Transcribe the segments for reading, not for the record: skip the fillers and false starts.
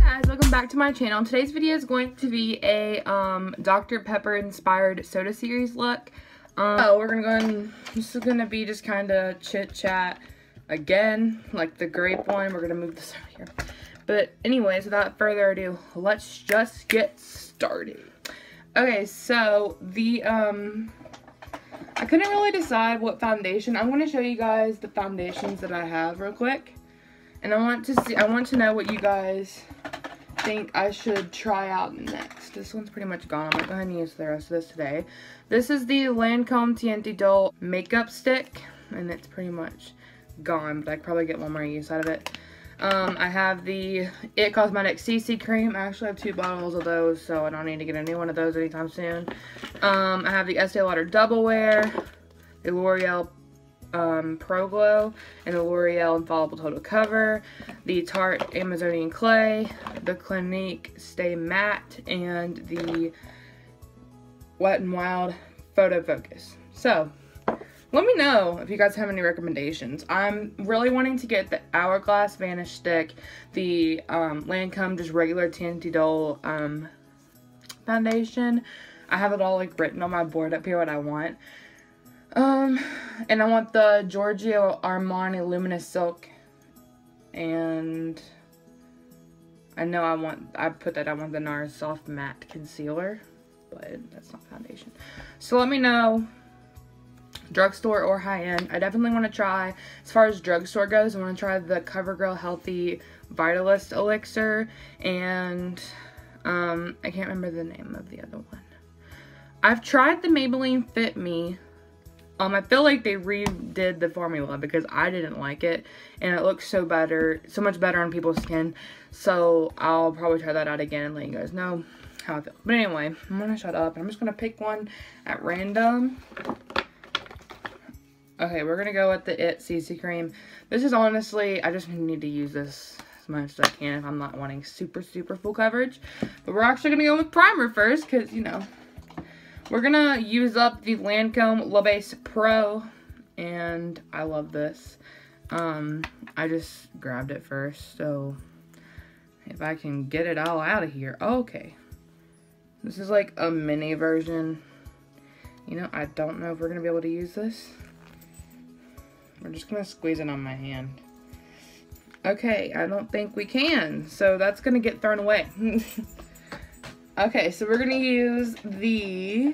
guys, welcome back to my channel. Today's video is going to be a Dr. Pepper inspired soda series look. We're gonna go and this is gonna be just kind of chit chat again, like the grape one. We're gonna move this over here. But anyways, without further ado, let's just get started. Okay, so the I couldn't really decide what foundation. I'm gonna show you guys the foundations that I have real quick. And I want to know what you guys think I should try out next. This one's pretty much gone. I'm going to go ahead and use the rest of this today. This is the Lancome Tinty Doll makeup stick. And it's pretty much gone, but I could probably get one more use out of it. I have the It Cosmetics CC cream. I actually have 2 bottles of those, so I don't need to get a new one of those anytime soon. I have the Estee Lauder Double Wear, the L'Oreal Pro Glow, and the L'Oreal Infallible Total Cover, the Tarte Amazonian Clay, the Clinique Stay Matte, and the Wet n Wild Photo Focus. So, let me know if you guys have any recommendations. I'm really wanting to get the Hourglass Vanish Stick, the Lancome just regular Tinty Doll foundation. I have it all like written on my board up here what I want. And I want the Giorgio Armani Luminous Silk, and I know I want the NARS Soft Matte Concealer, but that's not foundation. So let me know, drugstore or high-end. I definitely want to try, as far as drugstore goes, I want to try the CoverGirl Healthy Vitalist Elixir, and, I can't remember the name of the other one. I've tried the Maybelline Fit Me. I feel like they redid the formula because I didn't like it, and it looks so much better on people's skin. So I'll probably try that out again and let you guys know how I feel. But anyway, I'm gonna shut up. I'm just gonna pick one at random. Okay, we're gonna go with the It CC cream. This is honestly, I just need to use this as much as I can if I'm not wanting super full coverage. But we're actually gonna go with primer first because, you know, we're gonna use up the Lancome La Base Pro, and I love this. I just grabbed it first, so if I can get it all out of here. Okay. This is like a mini version. You know, I don't know if we're gonna be able to use this. We're just gonna squeeze it on my hand. Okay, I don't think we can, so that's gonna get thrown away. Okay, so we're going to use the,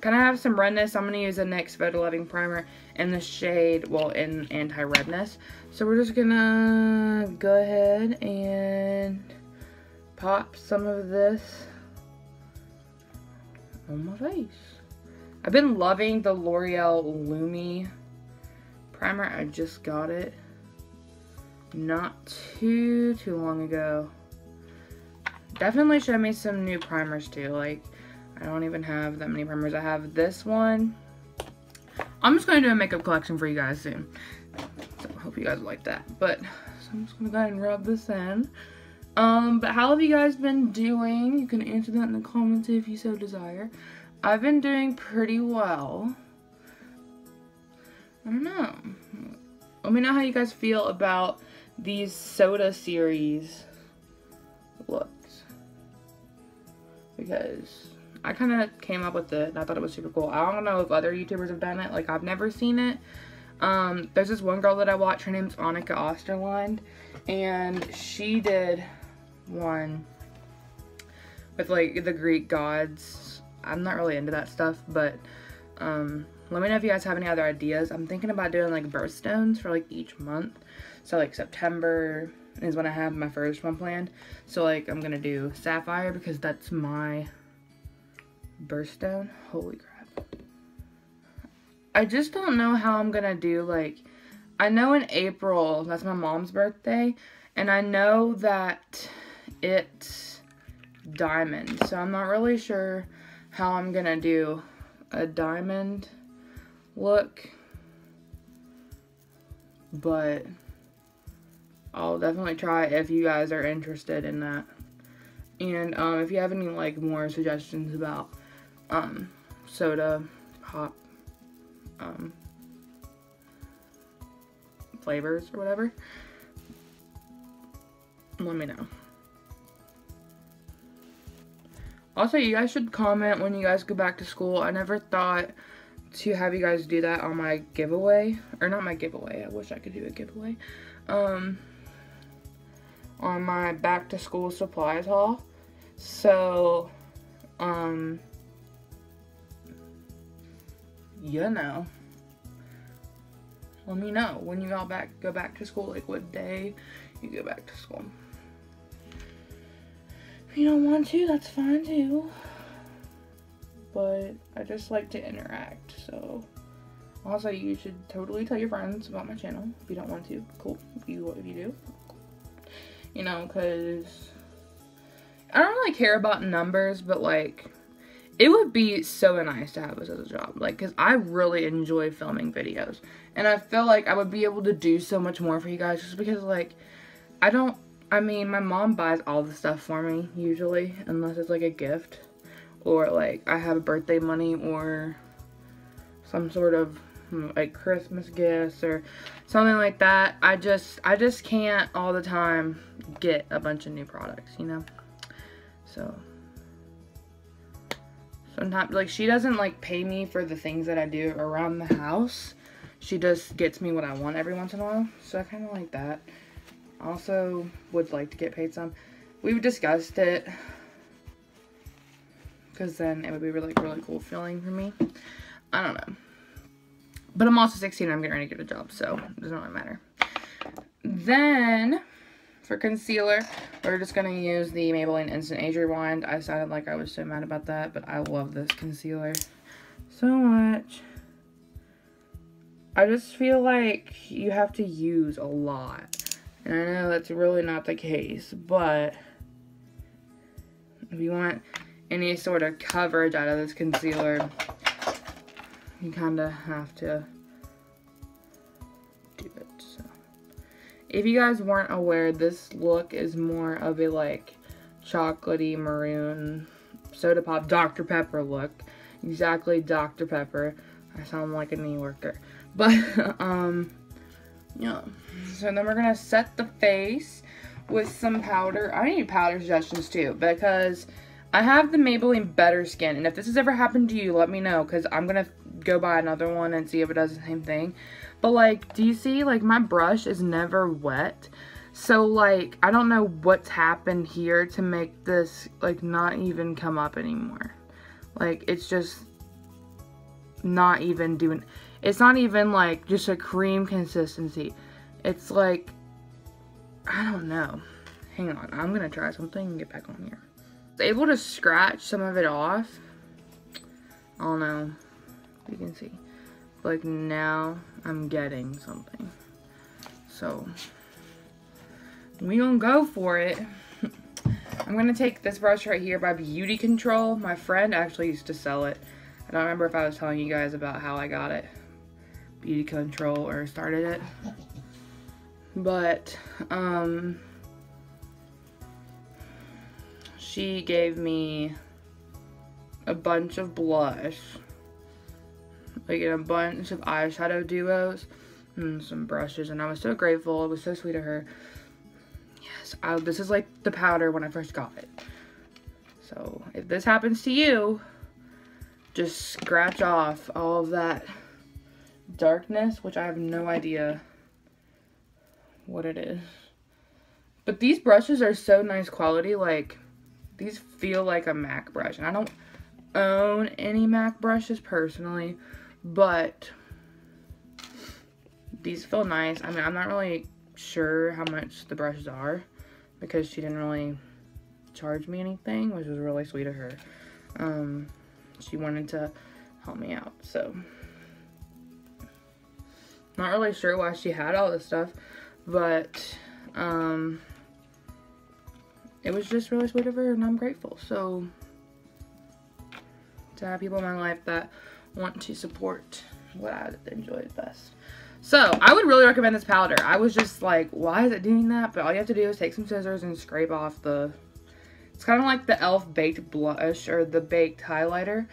kind of have some redness. I'm going to use the NYX Photo Loving Primer in the shade, well, in Anti-Redness. So we're just going to go ahead and pop some of this on my face. I've been loving the L'Oreal Lumi Primer. I just got it not too long ago. Definitely show me some new primers too. Like, I don't even have that many primers. I have this one. I'm just going to do a makeup collection for you guys soon. So I hope you guys like that. But, so I'm just going to go ahead and rub this in. But how have you guys been doing? You can answer that in the comments if you so desire. I've been doing pretty well. I don't know. Let me know how you guys feel about these soda series looks. Because I kind of came up with it and I thought it was super cool. I don't know if other YouTubers have done it. Like, I've never seen it. There's this one girl that I watch. Her name's Annika Osterland. And she did one with, like, the Greek gods. I'm not really into that stuff. But, let me know if you guys have any other ideas. I'm thinking about doing, like, birthstones for, like, each month. So, like, September is when I have my first one planned. So, like, I'm gonna do Sapphire because that's my birthstone. Holy crap. I just don't know how I'm gonna do, like, I know in April, that's my mom's birthday, and I know that it's diamond. So I'm not really sure how I'm gonna do a diamond look, but I'll definitely try if you guys are interested in that. And if you have any like more suggestions about soda pop flavors or whatever, let me know. Also, you guys should comment when you guys go back to school. I never thought to have you guys do that on my giveaway. Or not my giveaway. I wish I could do a giveaway. On my back to school supplies haul. So, you know. Let me know when you all go back to school, like what day you go back to school. If you don't want to, that's fine too. But I just like to interact, so. Also, you should totally tell your friends about my channel if you don't want to. Cool. If you do. You know, because I don't really care about numbers, but like, it would be so nice to have this as a job. Like, because I really enjoy filming videos. And I feel like I would be able to do so much more for you guys just because, like, I mean, my mom buys all the stuff for me, usually, unless it's, like, a gift. Or, like, I have birthday money or some sort of, like, Christmas gifts or something like that. I just can't all the time get a bunch of new products, you know? So sometimes, like, she doesn't, like, pay me for the things that I do around the house. She just gets me what I want every once in a while. So I kind of like that. Also would like to get paid some. We've discussed it. Because then it would be really cool feeling for me. I don't know. But I'm also 16 and I'm getting ready to get a job. So it doesn't really matter. Then, for concealer, we're just going to use the Maybelline Instant Age Rewind. I sounded like I was so mad about that, but I love this concealer so much. I just feel like you have to use a lot. And I know that's really not the case, but if you want any sort of coverage out of this concealer, you kind of have to do it. So, if you guys weren't aware, this look is more of a like chocolatey maroon soda pop Dr. Pepper look. Exactly, Dr. Pepper. I sound like a New Yorker. But, yeah. So then we're going to set the face with some powder. I need powder suggestions too, because I have the Maybelline Better Skin. And if this has ever happened to you, let me know, because I'm going to go buy another one and see if it does the same thing. But, like, do you see, like, my brush is never wet. So, like, I don't know what's happened here to make this, like, not even come up anymore. Like, it's just not even doing... It's not even, like, just a cream consistency. It's, like, I don't know. Hang on. I'm going to try something and get back on here. I was able to scratch some of it off. I don't know. You can see. Like, now I'm getting something. So, we gonna go for it. I'm going to take this brush right here by Beauty Control. My friend actually used to sell it. I don't remember if I was telling you guys about how I got it. Beauty Control or started it. But, she gave me a bunch of blush. Like, a bunch of eyeshadow duos. And some brushes. And I was so grateful. It was so sweet of her. Yes, this is like the powder when I first got it. So, if this happens to you, just scratch off all of that darkness, which I have no idea what it is. But these brushes are so nice quality. Like, these feel like a MAC brush. And I don't own any MAC brushes personally, but these feel nice. I mean, I'm not really sure how much the brushes are because she didn't really charge me anything, which was really sweet of her. She wanted to help me out, so not really sure why she had all this stuff, but it was just really sweet of her, and I'm grateful. So to have people in my life that want to support what I enjoy the best. So I would really recommend this powder. I was just like, why is it doing that? But all you have to do is take some scissors and scrape off the... It's kind of like the e.l.f. Baked Blush or the Baked Highlighter.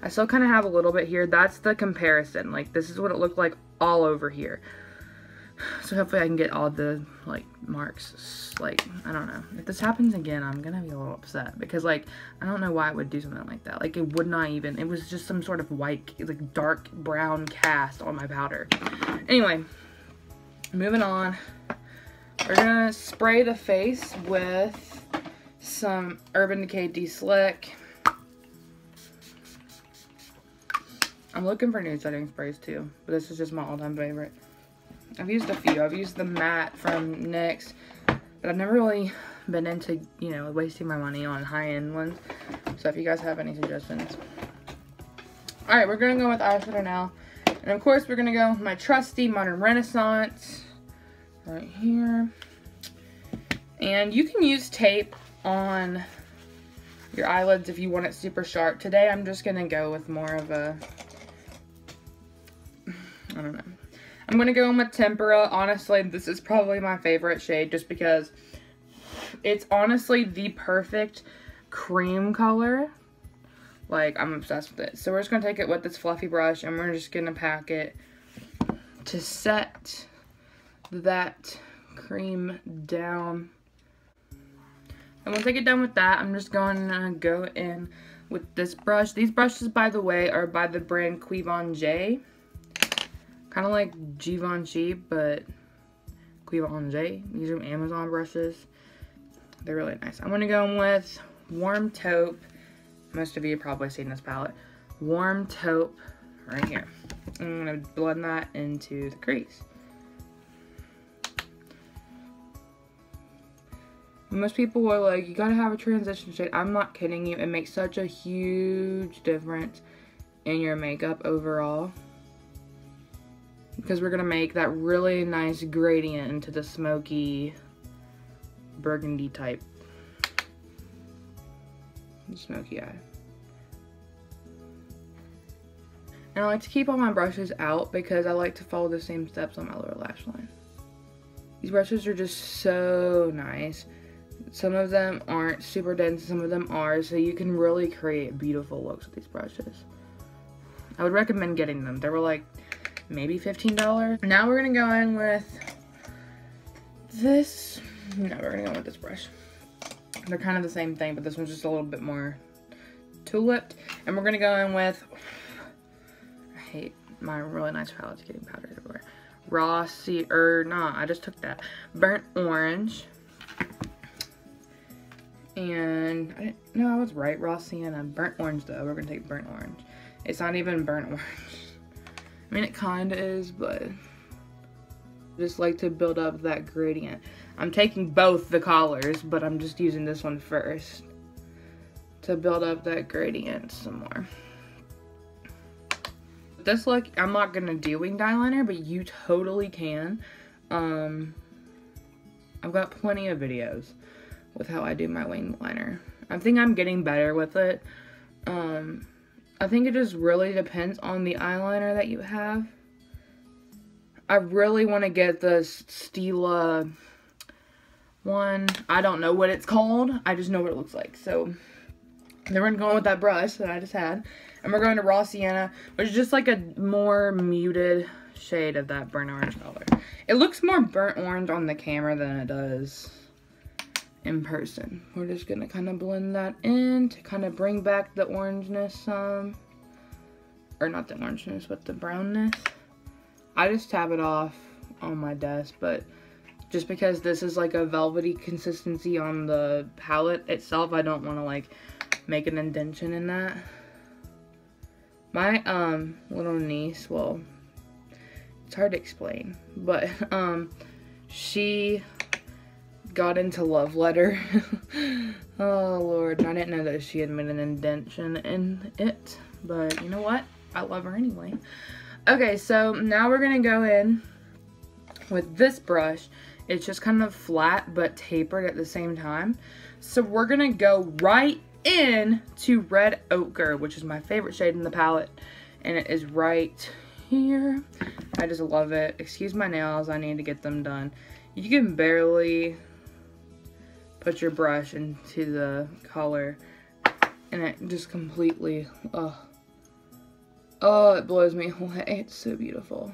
I still kind of have a little bit here. That's the comparison. Like, this is what it looked like all over here. So hopefully I can get all the, like, marks. Like, I don't know. If this happens again, I'm gonna be a little upset. Because, like, I don't know why it would do something like that. Like, it would not even. It was just some sort of white, like, dark brown cast on my powder. Anyway, moving on. We're gonna spray the face with some Urban Decay De-Slick. I'm looking for nude setting sprays too, but this is just my all-time favorite. I've used a few. I've used the matte from NYX, but I've never really been into, you know, wasting my money on high-end ones. So if you guys have any suggestions. Alright, we're gonna go with eyeshadow now. And of course, we're gonna go with my trusty Modern Renaissance. Right here. And you can use tape on your eyelids if you want it super sharp. Today, I'm just gonna go with more of a, I don't know. I'm going to go in with Tempera. Honestly, this is probably my favorite shade just because it's honestly the perfect cream color. Like, I'm obsessed with it. So we're just going to take it with this fluffy brush and we're just going to pack it to set that cream down. And once I get done with that, I'm just going to go in with this brush. These brushes, by the way, are by the brand Givenchy. Kind of like Givenchy, but Givenchy. These are Amazon brushes. They're really nice. I'm going to go in with Warm Taupe. Most of you have probably seen this palette. Warm Taupe right here. I'm going to blend that into the crease. Most people are like, you gotta have a transition shade. I'm not kidding you. It makes such a huge difference in your makeup overall. Because we're going to make that really nice gradient into the smoky burgundy type. Smoky eye. And I like to keep all my brushes out because I like to follow the same steps on my lower lash line. These brushes are just so nice. Some of them aren't super dense, some of them are, so you can really create beautiful looks with these brushes. I would recommend getting them. They were like maybe $15. Now we're gonna go in with this. No, we're gonna go with this brush. They're kind of the same thing, but this one's just a little bit more tulipped. And we're gonna go in with, I hate my really nice palette's getting powdered everywhere. I just took that. Burnt Orange. And, no, I was right, Raw Sienna. Burnt Orange though, we're gonna take Burnt Orange. It's not even burnt orange. I mean, it kind of is, but I just like to build up that gradient. I'm taking both the colors, but I'm just using this one first to build up that gradient some more. This look, I'm not going to do winged eyeliner, but you totally can. I've got plenty of videos with how I do my winged liner. I think I'm getting better with it. I think it just really depends on the eyeliner that you have. I really want to get the Stila one. I don't know what it's called. I just know what it looks like. So, then we're going with that brush that I just had. And we're going to Raw Sienna, which is just like a more muted shade of that burnt orange color. It looks more burnt orange on the camera than it does in person. We're just gonna kind of blend that in to kind of bring back the orangeness some, or not the orangeness, but the brownness. I just tap it off on my desk, but just because this is like a velvety consistency on the palette itself, I don't want to like make an indentation in that. My little niece, well, it's hard to explain, but she got into Love Letter. Oh Lord, I didn't know that she had made an indentation in it, but you know what? I love her anyway. Okay, so now we're gonna go in with this brush. It's just kind of flat but tapered at the same time. So we're gonna go right in to Red Ochre, which is my favorite shade in the palette, and it is right here. I just love it. Excuse my nails, I need to get them done. You can barely put your brush into the color and it just completely, oh, it blows me away. It's so beautiful.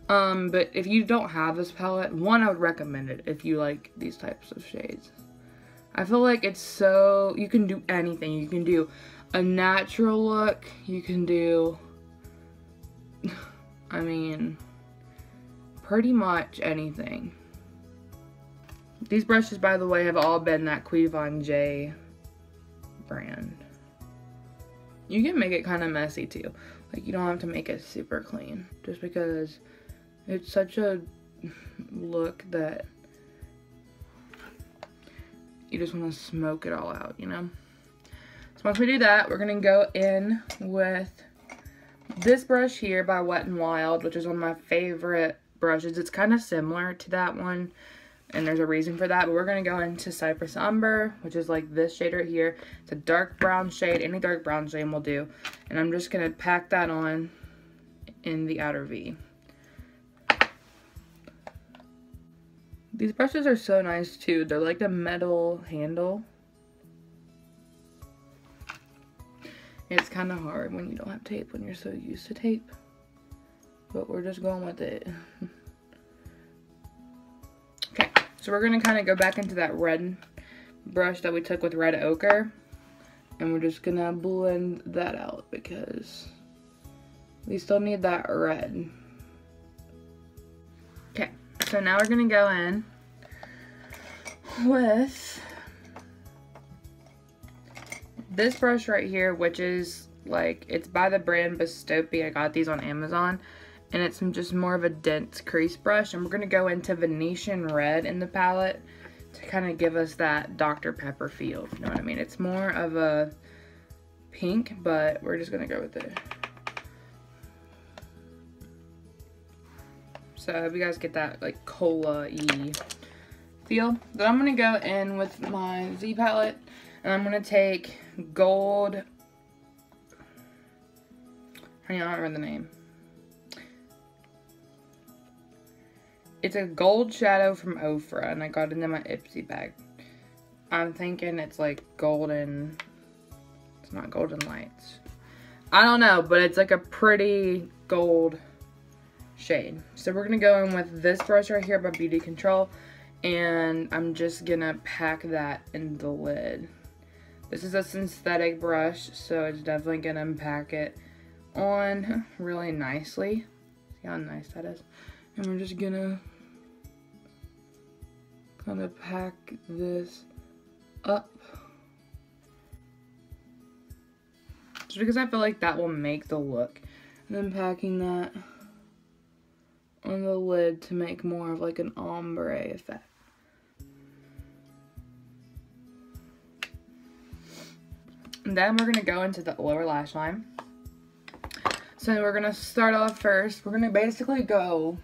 But if you don't have this palette, one, I would recommend it if you like these types of shades. I feel like it's so, you can do anything. You can do a natural look. You can do, I mean, pretty much anything. These brushes, by the way, have all been that Qui Von J brand. You can make it kind of messy too. Like, you don't have to make it super clean. Just because it's such a look that you just want to smoke it all out, you know? So once we do that, we're going to go in with this brush here by Wet n Wild, which is one of my favorite brushes. It's kind of similar to that one, and there's a reason for that, but we're going to go into Cypress Umber, which is like this shade right here. It's a dark brown shade. Any dark brown shade will do. And I'm just going to pack that on in the outer V. These brushes are so nice too. They're like a metal handle. It's kind of hard when you don't have tape, when you're so used to tape. But we're just going with it. Okay, so we're going to kind of go back into that red brush that we took with Red Ochre. And we're just going to blend that out because we still need that red. Okay. So now we're going to go in with this brush right here, which is like, it's by the brand Bastopy. I got these on Amazon, and it's just more of a dense crease brush. And we're going to go into Venetian Red in the palette to kind of give us that Dr. Pepper feel, if you know what I mean. It's more of a pink, but we're just going to go with it. So I hope you guys get that like cola-y feel. Then I'm going to go in with my Z palette, and I'm going to take gold. I don't remember the name. It's a gold shadow from Ofra, and I got it in my Ipsy bag. I'm thinking it's like golden. It's not Golden Lights. I don't know, but it's like a pretty gold shade. So we're gonna go in with this brush right here by Beauty Control, and I'm just gonna pack that in the lid. This is a synthetic brush, so it's definitely gonna pack it on really nicely. See how nice that is? And we're just gonna kind of pack this up, just because I feel like that will make the look. And then packing that on the lid to make more of like an ombre effect. And then we're going to go into the lower lash line. So we're going to start off first. We're going to basically go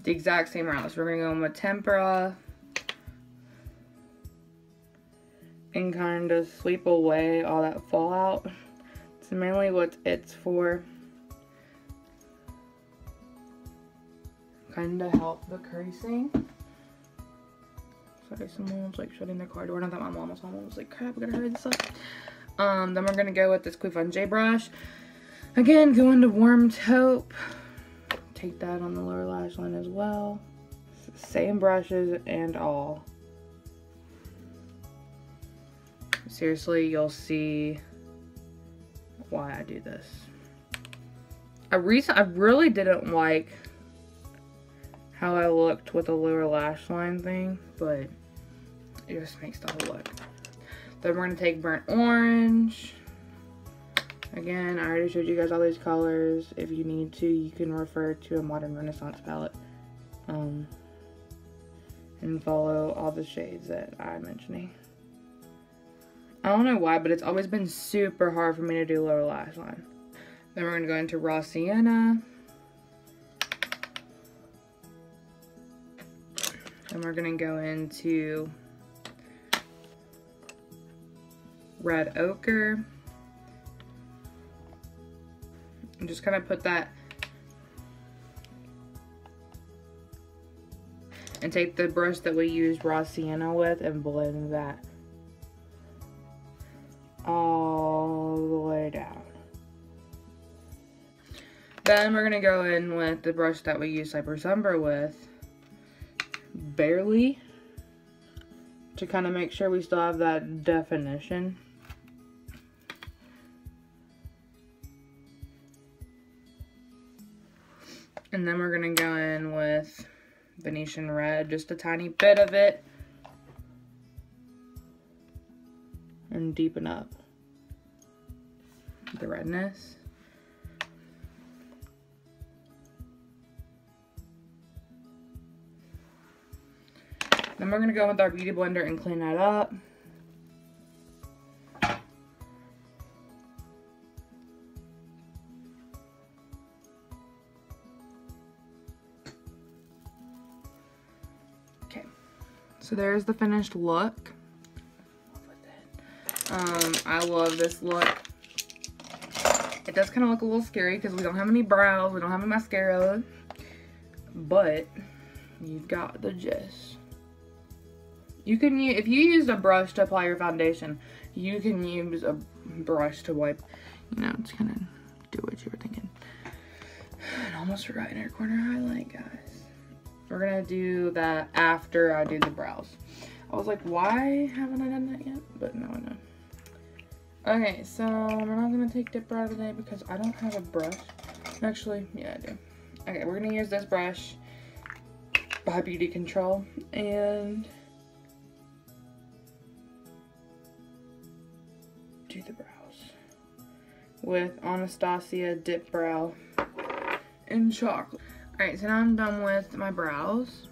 the exact same route. So we're going to go in with Tempera and kind of sweep away all that fallout. It's mainly what it's for. Kind of help the creasing. Sorry, someone's like shutting their car door. Not that my mom was home. I was like, crap, I gotta hurry this up. Then we're gonna go with this Qui Von J brush. Again, go into Warm Taupe. Take that on the lower lash line as well. Same brushes and all. Seriously, you'll see why I do this. I really didn't like how I looked with the lower lash line thing, but it just makes the whole look. Then we're going to take Burnt Orange. Again, I already showed you guys all these colors. If you need to, you can refer to a Modern Renaissance palette and follow all the shades that I'm mentioning. I don't know why, but it's always been super hard for me to do lower lash line. Then we're going to go into Raw Sienna. And we're going to go into Red Ochre. And just kind of put that. And take the brush that we used Raw Sienna with and blend that all the way down. Then we're gonna go in with the brush that we use Cypress Umber with, Barely, to kind of make sure we still have that definition. And then we're gonna go in with Venetian Red, just a tiny bit of it, and deepen up the redness. Then we're gonna go with our Beauty Blender and clean that up. Okay, so there's the finished look. I love this look. It does kind of look a little scary because we don't have any brows, we don't have any mascara, but you've got the gist. You can use, if you used a brush to apply your foundation, you can use a brush to wipe, you know, to kind of do what you were thinking. And almost forgot inner corner highlight, guys. We're gonna do that after I do the brows. I was like, why haven't I done that yet? But no, I know. Okay, so we're not gonna take dip brow today because I don't have a brush. Actually, yeah, I do. Okay, we're gonna use this brush by Beauty Control and do the brows with Anastasia Dip Brow in chocolate. Alright, so now I'm done with my brows.